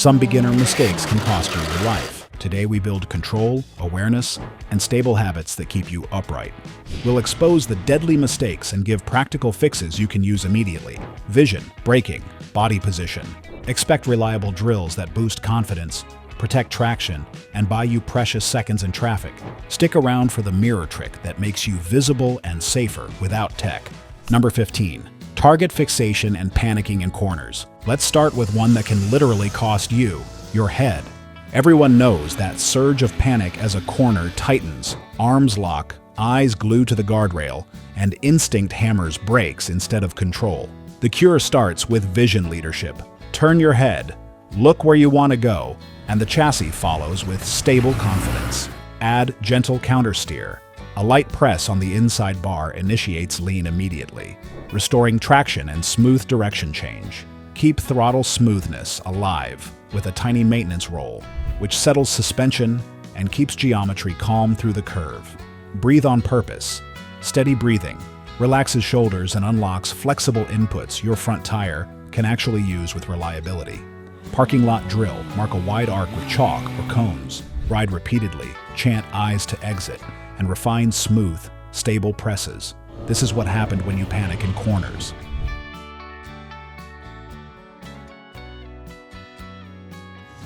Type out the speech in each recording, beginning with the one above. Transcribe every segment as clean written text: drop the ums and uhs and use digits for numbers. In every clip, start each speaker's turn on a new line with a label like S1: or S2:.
S1: Some beginner mistakes can cost you your life. Today we build control, awareness, and stable habits that keep you upright. We'll expose the deadly mistakes and give practical fixes you can use immediately. Vision, braking, body position. Expect reliable drills that boost confidence, protect traction, and buy you precious seconds in traffic. Stick around for the mirror trick that makes you visible and safer without tech. Number 15. Target fixation and panicking in corners. Let's start with one that can literally cost you your head. Everyone knows that surge of panic as a corner tightens, arms lock, eyes glue to the guardrail, and instinct hammers brakes instead of control. The cure starts with vision leadership. Turn your head, look where you want to go, and the chassis follows with stable confidence. Add gentle countersteer. A light press on the inside bar initiates lean immediately, restoring traction and smooth direction change. Keep throttle smoothness alive with a tiny maintenance roll, which settles suspension and keeps geometry calm through the curve. Breathe on purpose. Steady breathing relaxes shoulders and unlocks flexible inputs your front tire can actually use with reliability. Parking lot drill. Mark a wide arc with chalk or cones. Ride repeatedly. Chant eyes to exit. And refine smooth, stable presses. This is what happened when you panic in corners.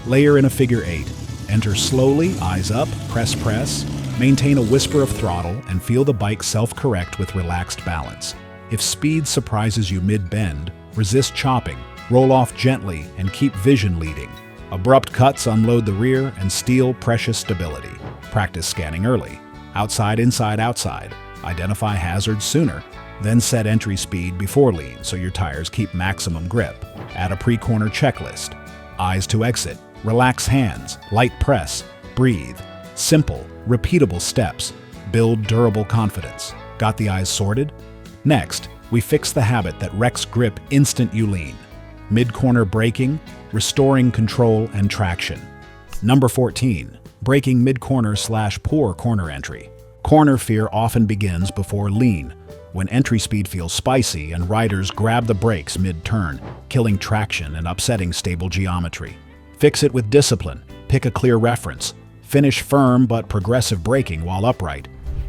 S1: Layer in a figure 8. Enter slowly, eyes up, press. Maintain a whisper of throttle and feel the bike self-correct with relaxed balance. If speed surprises you mid-bend, resist chopping, roll off gently, and keep vision leading. Abrupt cuts unload the rear and steal precious stability. Practice scanning early. Outside, inside, outside. Identify hazards sooner. Then set entry speed before lean so your tires keep maximum grip. Add a pre-corner checklist. Eyes to exit. Relax hands. Light press. Breathe. Simple, repeatable steps. Build durable confidence. Got the eyes sorted? Next, we fix the habit that wrecks grip instant you lean. Mid-corner braking, restoring control and traction. Number 14. Braking mid-corner/poor corner entry. Corner fear often begins before lean, when entry speed feels spicy and riders grab the brakes mid-turn, killing traction and upsetting stable geometry. Fix it with discipline. Pick a clear reference. Finish firm but progressive braking while upright.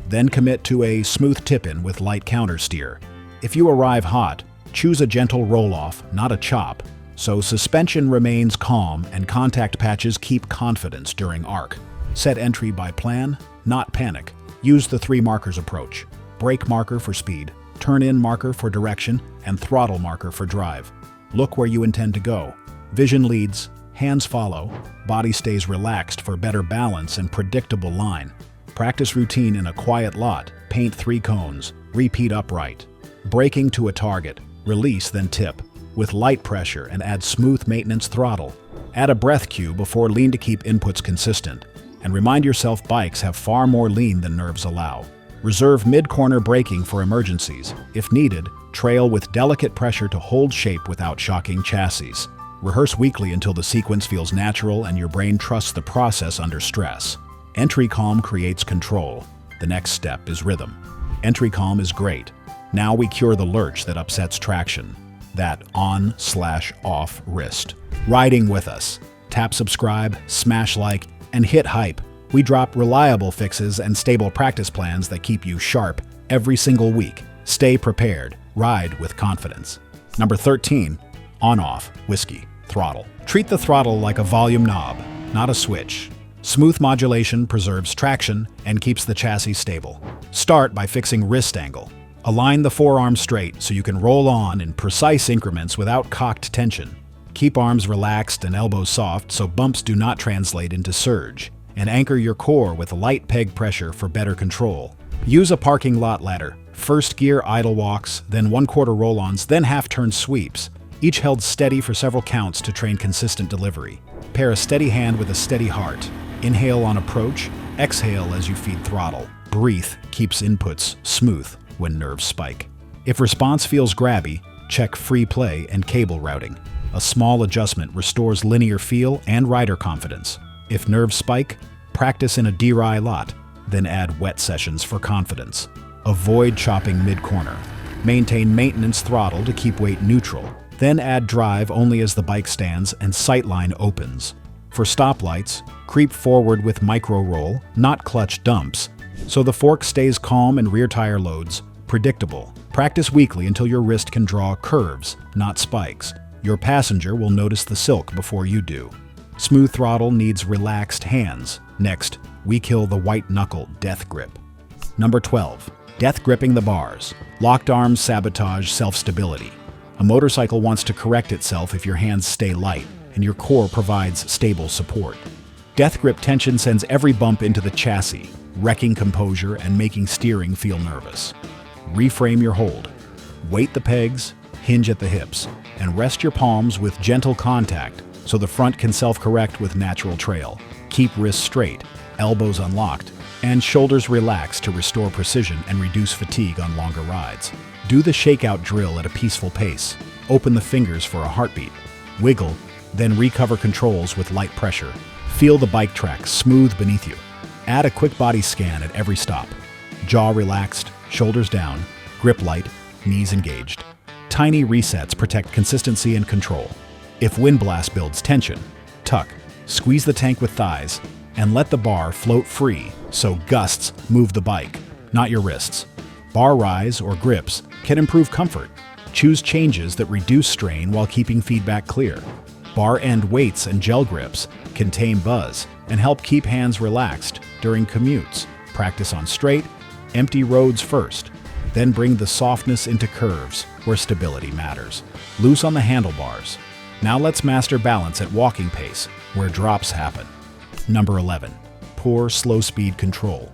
S1: Then commit to a smooth tip-in with light countersteer. If you arrive hot, choose a gentle roll-off, not a chop, so suspension remains calm and contact patches keep confidence during arc. Set entry by plan, not panic. Use the 3 markers approach. Brake marker for speed, turn-in marker for direction, and throttle marker for drive. Look where you intend to go. Vision leads, hands follow, body stays relaxed for better balance and predictable line. Practice routine in a quiet lot, paint 3 cones, repeat upright. Braking to a target, release then tip, with light pressure and add smooth maintenance throttle. Add a breath cue before lean to keep inputs consistent. And remind yourself bikes have far more lean than nerves allow. Reserve mid-corner braking for emergencies. If needed, trail with delicate pressure to hold shape without shocking chassis. Rehearse weekly until the sequence feels natural and your brain trusts the process under stress. Entry calm creates control. The next step is rhythm. Entry calm is great. Now we cure the lurch that upsets traction. That on/off wrist. Riding with us. Tap subscribe, smash like, and hit hype. We drop reliable fixes and stable practice plans that keep you sharp every single week. Stay prepared. Ride with confidence. Number 13. On-off, whiskey, throttle. Treat the throttle like a volume knob, not a switch. Smooth modulation preserves traction and keeps the chassis stable. Start by fixing wrist angle. Align the forearm straight so you can roll on in precise increments without cocked tension. Keep arms relaxed and elbows soft so bumps do not translate into surge. And anchor your core with light peg pressure for better control. Use a parking lot ladder. First gear idle walks, then 1/4 roll-ons, then half-turn sweeps. Each held steady for several counts to train consistent delivery. Pair a steady hand with a steady heart. Inhale on approach, exhale as you feed throttle. Breathe keeps inputs smooth when nerves spike. If response feels grabby, check free play and cable routing. A small adjustment restores linear feel and rider confidence. If nerves spike, practice in a dry lot, then add wet sessions for confidence. Avoid chopping mid-corner. Maintain maintenance throttle to keep weight neutral. Then add drive only as the bike stands and sightline opens. For stoplights, creep forward with micro roll, not clutch dumps, so the fork stays calm and rear tire loads predictable. Practice weekly until your wrist can draw curves, not spikes. Your passenger will notice the silk before you do. Smooth throttle needs relaxed hands. Next, we kill the white knuckle death grip. Number 12. Death gripping the bars. Locked arms sabotage self-stability. A motorcycle wants to correct itself if your hands stay light and your core provides stable support. Death grip tension sends every bump into the chassis, wrecking composure and making steering feel nervous. Reframe your hold. Weight the pegs, hinge at the hips, and rest your palms with gentle contact so the front can self-correct with natural trail. Keep wrists straight, elbows unlocked, and shoulders relaxed to restore precision and reduce fatigue on longer rides. Do the shakeout drill at a peaceful pace. Open the fingers for a heartbeat. Wiggle, then recover controls with light pressure. Feel the bike track smooth beneath you. Add a quick body scan at every stop. Jaw relaxed, shoulders down, grip light, knees engaged. Tiny resets protect consistency and control. If wind blast builds tension, tuck, squeeze the tank with thighs, and let the bar float free so gusts move the bike, not your wrists. Bar rise or grips can improve comfort. Choose changes that reduce strain while keeping feedback clear. Bar end weights and gel grips can tame buzz and help keep hands relaxed during commutes. Practice on straight, empty roads first, then bring the softness into curves where stability matters. Loose on the handlebars. Now let's master balance at walking pace, where drops happen. Number 11. Poor slow speed control.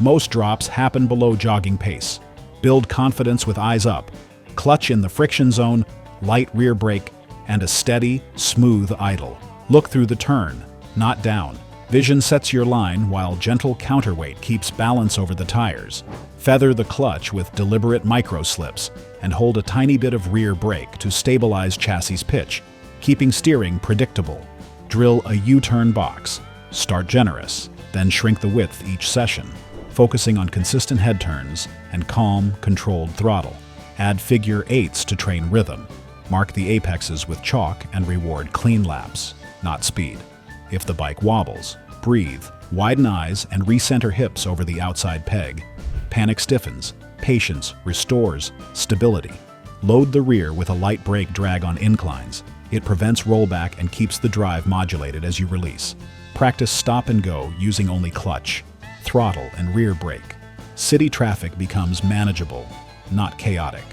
S1: Most drops happen below jogging pace. Build confidence with eyes up, clutch in the friction zone, light rear brake, and a steady, smooth idle. Look through the turn, not down. Vision sets your line while gentle counterweight keeps balance over the tires. Feather the clutch with deliberate micro slips and hold a tiny bit of rear brake to stabilize chassis pitch, keeping steering predictable. Drill a U-turn box. Start generous, then shrink the width each session, focusing on consistent head turns and calm, controlled throttle. Add figure eights to train rhythm. Mark the apexes with chalk and reward clean laps, not speed. If the bike wobbles, breathe, widen eyes, and recenter hips over the outside peg. Panic stiffens, patience restores stability. Load the rear with a light brake drag on inclines. It prevents rollback and keeps the drive modulated as you release. Practice stop and go using only clutch, throttle, and rear brake. City traffic becomes manageable, not chaotic.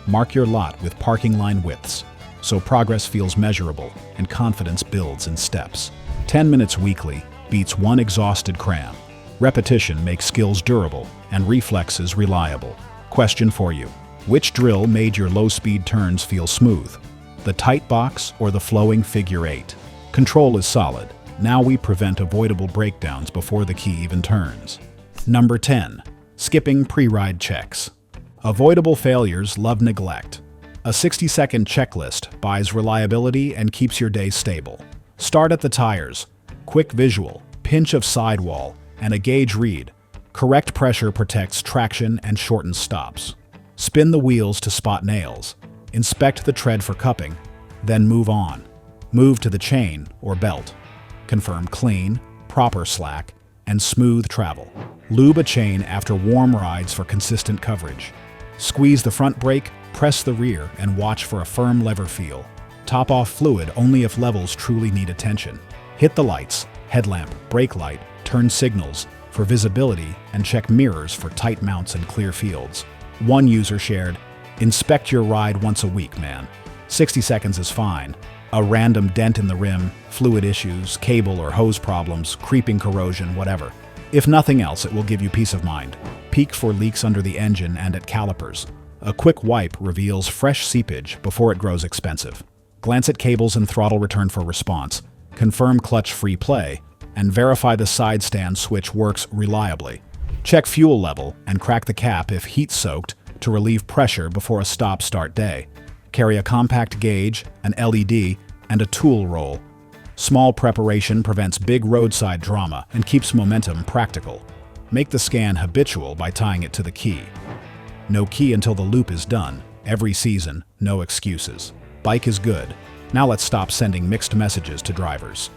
S1: Mark your lot with parking line widths, so progress feels measurable and confidence builds in steps. 10 minutes weekly beats one exhausted cram. Repetition makes skills durable and reflexes reliable. Question for you. Which drill made your low-speed turns feel smooth? The tight box or the flowing figure eight? Control is solid. Now we prevent avoidable breakdowns before the key even turns. Number 10. Skipping pre-ride checks. Avoidable failures love neglect. A 60-second checklist buys reliability and keeps your day stable. Start at the tires. Quick visual, pinch of sidewall, and a gauge read. Correct pressure protects traction and shortens stops. Spin the wheels to spot nails. Inspect the tread for cupping, then move on. Move to the chain or belt. Confirm clean, proper slack, and smooth travel. Lube a chain after warm rides for consistent coverage. Squeeze the front brake, press the rear, and watch for a firm lever feel. Top off fluid only if levels truly need attention. Hit the lights, headlamp, brake light, turn signals for visibility, and check mirrors for tight mounts and clear fields. One user shared, "Inspect your ride once a week, man. 60 seconds is fine. A random dent in the rim, fluid issues, cable or hose problems, creeping corrosion, whatever. If nothing else, it will give you peace of mind." Peek for leaks under the engine and at calipers. A quick wipe reveals fresh seepage before it grows expensive. Glance at cables and throttle return for response. Confirm clutch-free play, and verify the side stand switch works reliably. Check fuel level and crack the cap if heat-soaked to relieve pressure before a stop-start day. Carry a compact gauge, an LED, and a tool roll. Small preparation prevents big roadside drama and keeps momentum practical. Make the scan habitual by tying it to the key. No key until the loop is done. Every season, no excuses. Bike is good. Now let's stop sending mixed messages to drivers.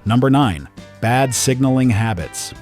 S1: Number 9. Bad signaling habits.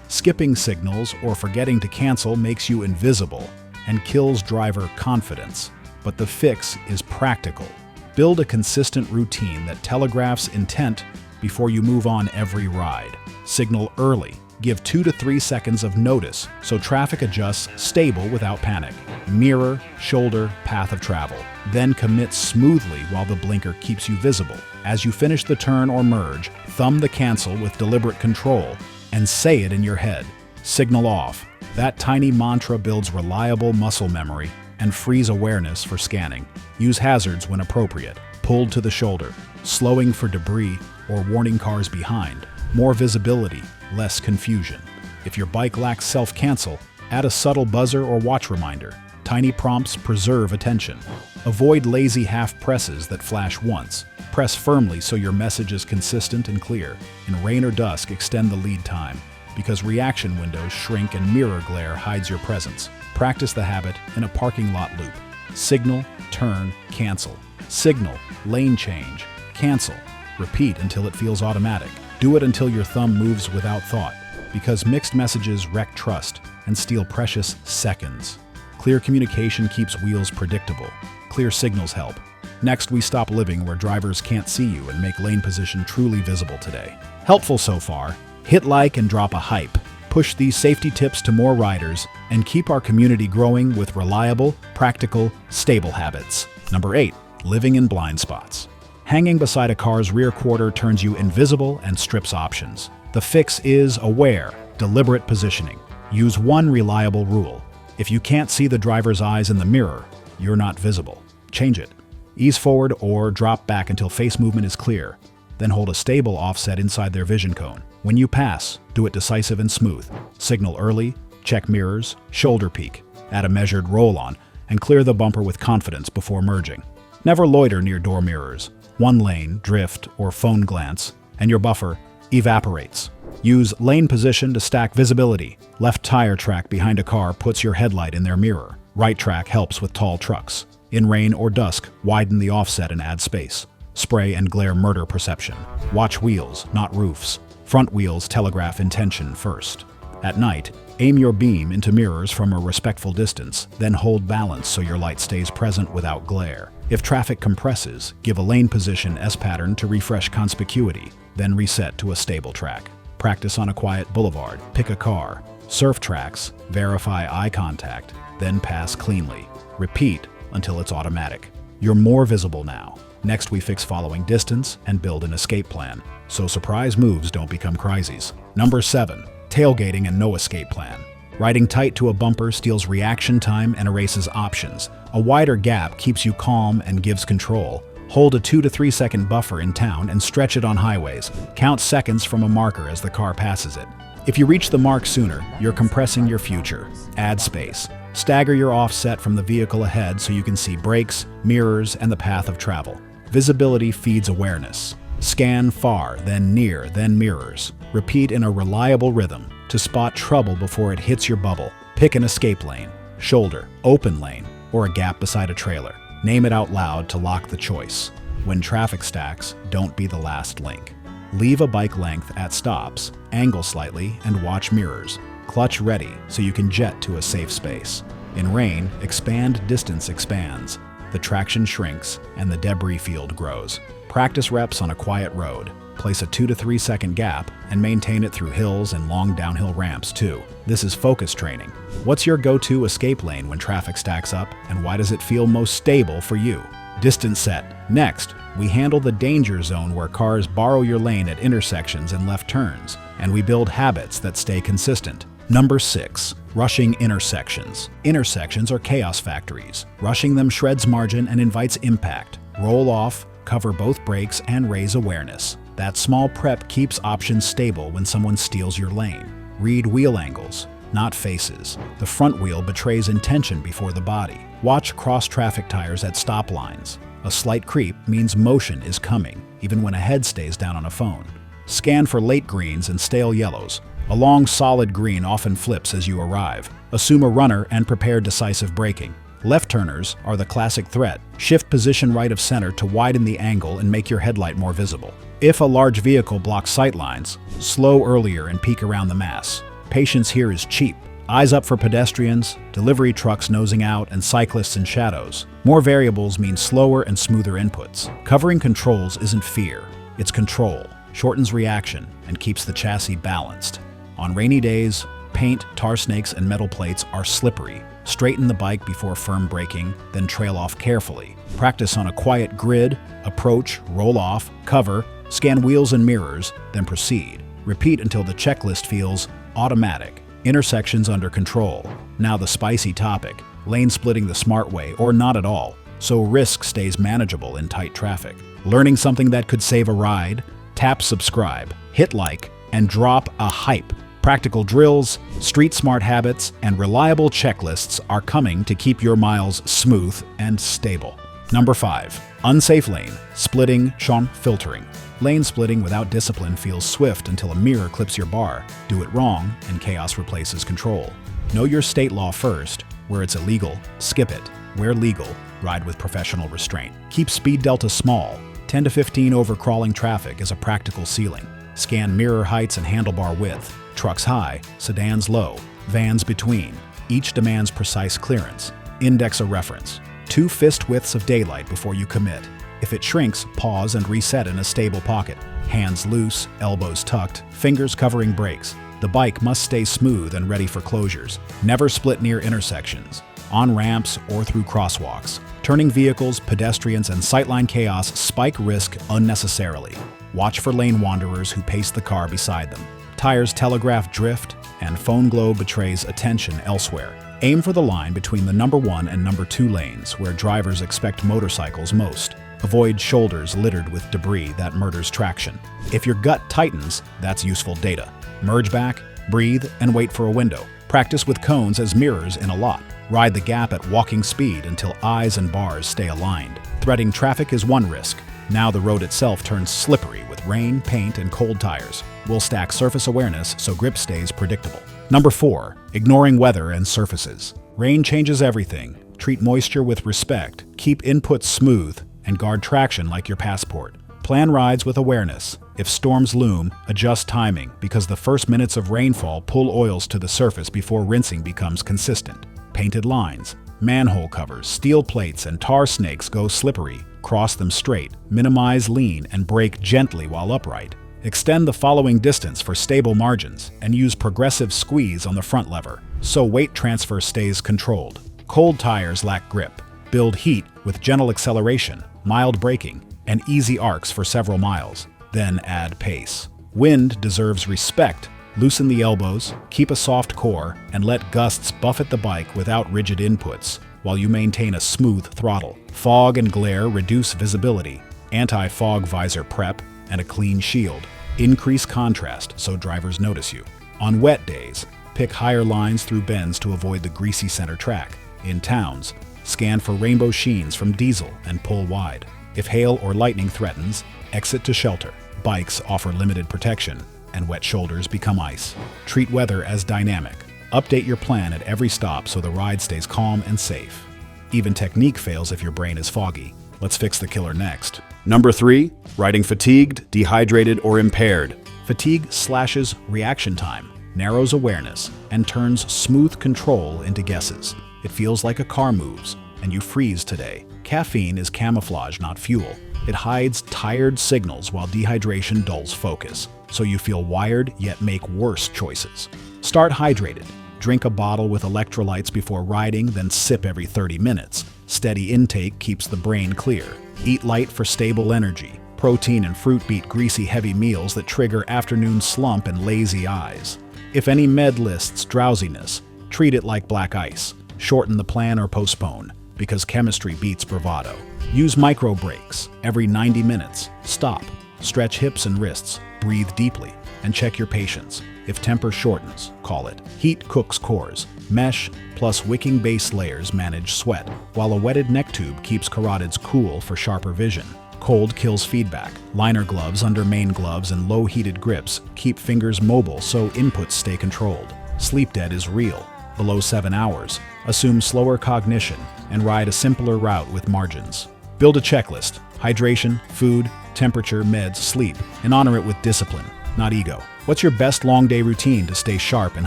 S1: Skipping signals or forgetting to cancel makes you invisible and kills driver confidence. But the fix is practical. Build a consistent routine that telegraphs intent before you move on every ride. Signal early. Give 2 to 3 seconds of notice so traffic adjusts stable without panic. Mirror, shoulder, path of travel. Then commit smoothly while the blinker keeps you visible. As you finish the turn or merge, thumb the cancel with deliberate control and say it in your head. Signal off. That tiny mantra builds reliable muscle memory and frees awareness for scanning. Use hazards when appropriate. Pulled to the shoulder, slowing for debris or warning cars behind. More visibility, less confusion. If your bike lacks self-cancel, add a subtle buzzer or watch reminder. Tiny prompts preserve attention. Avoid lazy half presses that flash once. Press firmly so your message is consistent and clear. In rain or dusk, extend the lead time, because reaction windows shrink and mirror glare hides your presence. Practice the habit in a parking lot loop. Signal, turn, cancel. Signal, lane change, cancel. Repeat until it feels automatic. Do it until your thumb moves without thought, because mixed messages wreck trust and steal precious seconds. Clear communication keeps wheels predictable. Clear signals help. Next, we stop living where drivers can't see you and make lane position truly visible today. Helpful so far? Hit like and drop a hype. Push these safety tips to more riders and keep our community growing with reliable, practical, stable habits. Number 8. Living in blind spots. Hanging beside a car's rear quarter turns you invisible and strips options. The fix is aware, deliberate positioning. Use one reliable rule. If you can't see the driver's eyes in the mirror, you're not visible. Change it. Ease forward or drop back until face movement is clear. Then hold a stable offset inside their vision cone. When you pass, do it decisive and smooth. Signal early, check mirrors, shoulder peek, add a measured roll-on, and clear the bumper with confidence before merging. Never loiter near door mirrors. One lane, drift, or phone glance, and your buffer evaporates. Use lane position to stack visibility. Left tire track behind a car puts your headlight in their mirror. Right track helps with tall trucks. In rain or dusk, widen the offset and add space. Spray and glare murder perception. Watch wheels, not roofs. Front wheels telegraph intention first. At night, aim your beam into mirrors from a respectful distance, then hold balance so your light stays present without glare. If traffic compresses, give a lane position S-pattern to refresh conspicuity, then reset to a stable track. Practice on a quiet boulevard, pick a car. Surf tracks, verify eye contact, then pass cleanly. Repeat until it's automatic. You're more visible now. Next, we fix following distance and build an escape plan, so surprise moves don't become crises. Number 7. Tailgating and no escape plan. Riding tight to a bumper steals reaction time and erases options. A wider gap keeps you calm and gives control. Hold a 2 to 3 second buffer in town and stretch it on highways. Count seconds from a marker as the car passes it. If you reach the mark sooner, you're compressing your future. Add space. Stagger your offset from the vehicle ahead so you can see brakes, mirrors, and the path of travel. Visibility feeds awareness. Scan far, then near, then mirrors. Repeat in a reliable rhythm to spot trouble before it hits your bubble. Pick an escape lane, shoulder, open lane, or a gap beside a trailer. Name it out loud to lock the choice. When traffic stacks, don't be the last link. Leave a bike length at stops, angle slightly, and watch mirrors. Clutch ready so you can jet to a safe space. In rain, expand distance expands. The traction shrinks and the debris field grows. Practice reps on a quiet road. Place a 2 to 3 second gap and maintain it through hills and long downhill ramps too. This is focus training. What's your go-to escape lane when traffic stacks up, and why does it feel most stable for you? Distance set. Next, we handle the danger zone where cars borrow your lane at intersections and left turns, and we build habits that stay consistent. Number 6. Rushing intersections. Intersections are chaos factories. Rushing them shreds margin and invites impact. Roll off, cover both brakes, and raise awareness. That small prep keeps options stable when someone steals your lane. Read wheel angles, not faces. The front wheel betrays intention before the body. Watch cross-traffic tires at stop lines. A slight creep means motion is coming, even when a head stays down on a phone. Scan for late greens and stale yellows. A long, solid green often flips as you arrive. Assume a runner and prepare decisive braking. Left turners are the classic threat. Shift position right of center to widen the angle and make your headlight more visible. If a large vehicle blocks sight lines, slow earlier and peek around the mass. Patience here is cheap. Eyes up for pedestrians, delivery trucks nosing out, and cyclists in shadows. More variables mean slower and smoother inputs. Covering controls isn't fear, it's control. Shortens reaction and keeps the chassis balanced. On rainy days, paint, tar snakes, and metal plates are slippery. Straighten the bike before firm braking, then trail off carefully. Practice on a quiet grid, approach, roll off, cover, scan wheels and mirrors, then proceed. Repeat until the checklist feels automatic. Intersections under control. Now the spicy topic, lane splitting the smart way or not at all, so risk stays manageable in tight traffic. Learning something that could save a ride? Tap subscribe, hit like, and drop a hype. Practical drills, street smart habits, and reliable checklists are coming to keep your miles smooth and stable. Number 5. Unsafe lane, splitting, filtering. Lane splitting without discipline feels swift until a mirror clips your bar. Do it wrong, and chaos replaces control. Know your state law first. Where it's illegal, skip it. Where legal, ride with professional restraint. Keep speed delta small. 10 to 15 over crawling traffic is a practical ceiling. Scan mirror heights and handlebar width. Trucks high, sedans low, vans between. Each demands precise clearance. Index a reference. 2 fist widths of daylight before you commit. If it shrinks, pause and reset in a stable pocket. Hands loose, elbows tucked, fingers covering brakes. The bike must stay smooth and ready for closures. Never split near intersections, on ramps or through crosswalks. Turning vehicles, pedestrians, and sightline chaos spike risk unnecessarily. Watch for lane wanderers who pace the car beside them. Tires telegraph drift, and phone glow betrays attention elsewhere. Aim for the line between the number 1 and number 2 lanes, where drivers expect motorcycles most. Avoid shoulders littered with debris that murders traction. If your gut tightens, that's useful data. Merge back, breathe, and wait for a window. Practice with cones as mirrors in a lot. Ride the gap at walking speed until eyes and bars stay aligned. Threading traffic is one risk. Now the road itself turns slippery with rain, paint, and cold tires. We'll stack surface awareness so grip stays predictable. Number 4. Ignoring weather and surfaces. Rain changes everything. Treat moisture with respect. Keep inputs smooth and guard traction like your passport. Plan rides with awareness. If storms loom, adjust timing because the first minutes of rainfall pull oils to the surface before rinsing becomes consistent. Painted lines, manhole covers, steel plates, and tar snakes go slippery. Cross them straight, minimize lean, and brake gently while upright. Extend the following distance for stable margins and use progressive squeeze on the front lever so weight transfer stays controlled. Cold tires lack grip. Build heat with gentle acceleration, mild braking, and easy arcs for several miles. Then add pace. Wind deserves respect. Loosen the elbows, keep a soft core, and let gusts buffet the bike without rigid inputs while you maintain a smooth throttle. Fog and glare reduce visibility. Anti-fog visor prep and a clean shield. Increase contrast so drivers notice you. On wet days, pick higher lines through bends to avoid the greasy center track. In towns, scan for rainbow sheens from diesel and pull wide. If hail or lightning threatens, exit to shelter. Bikes offer limited protection, and wet shoulders become ice. Treat weather as dynamic. Update your plan at every stop so the ride stays calm and safe. Even technique fails if your brain is foggy. Let's fix the killer next. Number 3, riding fatigued, dehydrated, or impaired. Fatigue slashes reaction time, narrows awareness, and turns smooth control into guesses. It feels like a car moves, and you freeze today. Caffeine is camouflage, not fuel. It hides tired signals while dehydration dulls focus, so you feel wired yet make worse choices. Start hydrated. Drink a bottle with electrolytes before riding, then sip every 30 minutes. Steady intake keeps the brain clear. Eat light for stable energy. Protein and fruit beat greasy heavy meals that trigger afternoon slump and lazy eyes. If any med lists drowsiness, treat it like black ice. Shorten the plan or postpone, because chemistry beats bravado. Use micro breaks every 90 minutes. Stop, stretch hips and wrists, breathe deeply, and check your patience. If temper shortens, call it. Heat cooks cores. Mesh plus wicking base layers manage sweat, while a wetted neck tube keeps carotids cool for sharper vision. Cold kills feedback. Liner gloves under main gloves and low heated grips keep fingers mobile so inputs stay controlled. Sleep debt is real. below 7 hours. Assume slower cognition and ride a simpler route with margins. Build a checklist: hydration, food, temperature, meds, sleep, and honor it with discipline, not ego. What's your best long day routine to stay sharp and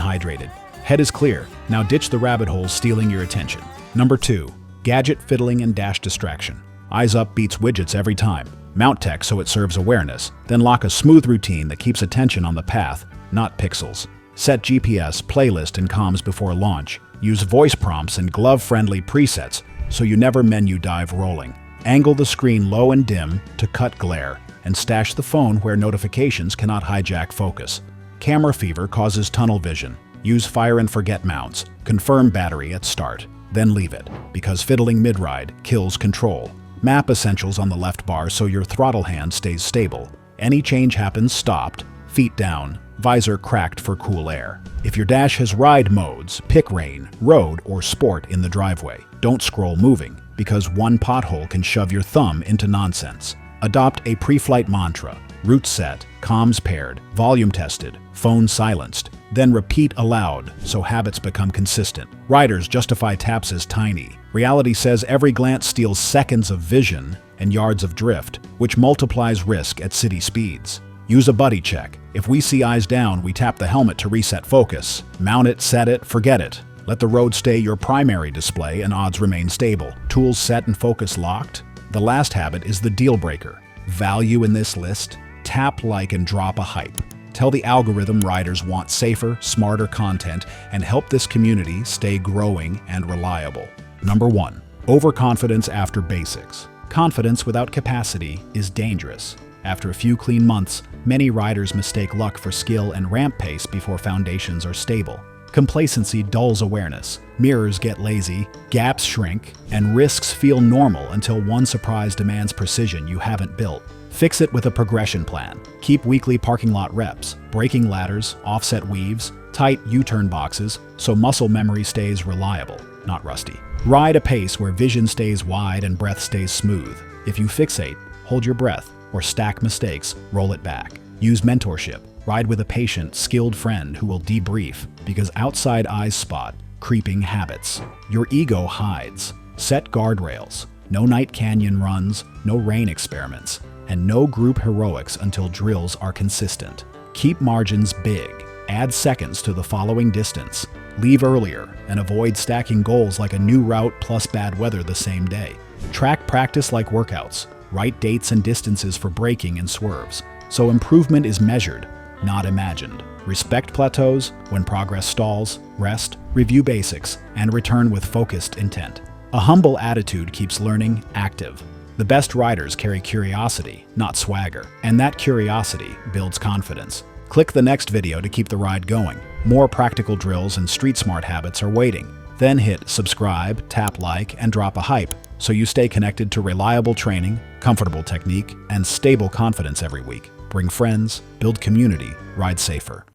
S1: hydrated? Head is clear. Now ditch the rabbit holes stealing your attention. Number 2. Gadget fiddling and dash distraction. Eyes up beats widgets every time. Mount tech so it serves awareness, then lock a smooth routine that keeps attention on the path, not pixels. Set GPS, playlist, and comms before launch. Use voice prompts and glove-friendly presets so you never menu dive rolling. Angle the screen low and dim to cut glare, and stash the phone where notifications cannot hijack focus. Camera fever causes tunnel vision. Use fire and forget mounts. Confirm battery at start, then leave it, because fiddling mid-ride kills control. Map essentials on the left bar so your throttle hand stays stable. Any change happens stopped, feet down, visor cracked for cool air. If your dash has ride modes, pick rain, road, or sport in the driveway. Don't scroll moving, because one pothole can shove your thumb into nonsense. Adopt a pre-flight mantra: route set, comms paired, volume tested, phone silenced. Then repeat aloud so habits become consistent. Riders justify taps as tiny. Reality says every glance steals seconds of vision and yards of drift, which multiplies risk at city speeds. Use a buddy check. If we see eyes down, we tap the helmet to reset focus. Mount it, set it, forget it. Let the road stay your primary display and odds remain stable. Tools set and focus locked. The last habit is the deal breaker. Value in this list? Tap like and drop a hype. Tell the algorithm riders want safer, smarter content and help this community stay growing and reliable. Number 1. Overconfidence after basics. Confidence without capacity is dangerous. After a few clean months, many riders mistake luck for skill and ramp pace before foundations are stable. Complacency dulls awareness, mirrors get lazy, gaps shrink, and risks feel normal until one surprise demands precision you haven't built. Fix it with a progression plan. Keep weekly parking lot reps, braking ladders, offset weaves, tight U-turn boxes, so muscle memory stays reliable, not rusty. Ride a pace where vision stays wide and breath stays smooth. If you fixate, hold your breath, or stack mistakes, roll it back. Use mentorship. Ride with a patient, skilled friend who will debrief, because outside eyes spot creeping habits. Your ego hides. Set guardrails. No night canyon runs, no rain experiments, and no group heroics until drills are consistent. Keep margins big. Add seconds to the following distance. Leave earlier and avoid stacking goals like a new route plus bad weather the same day. Track practice like workouts. Write dates and distances for braking and swerves, so improvement is measured, not imagined. Respect plateaus. When progress stalls, rest, review basics, and return with focused intent. A humble attitude keeps learning active. The best riders carry curiosity, not swagger, and that curiosity builds confidence. Click the next video to keep the ride going. More practical drills and street-smart habits are waiting. Then hit subscribe, tap like, and drop a hype so you stay connected to reliable training, comfortable technique, and stable confidence every week. Bring friends, build community, ride safer.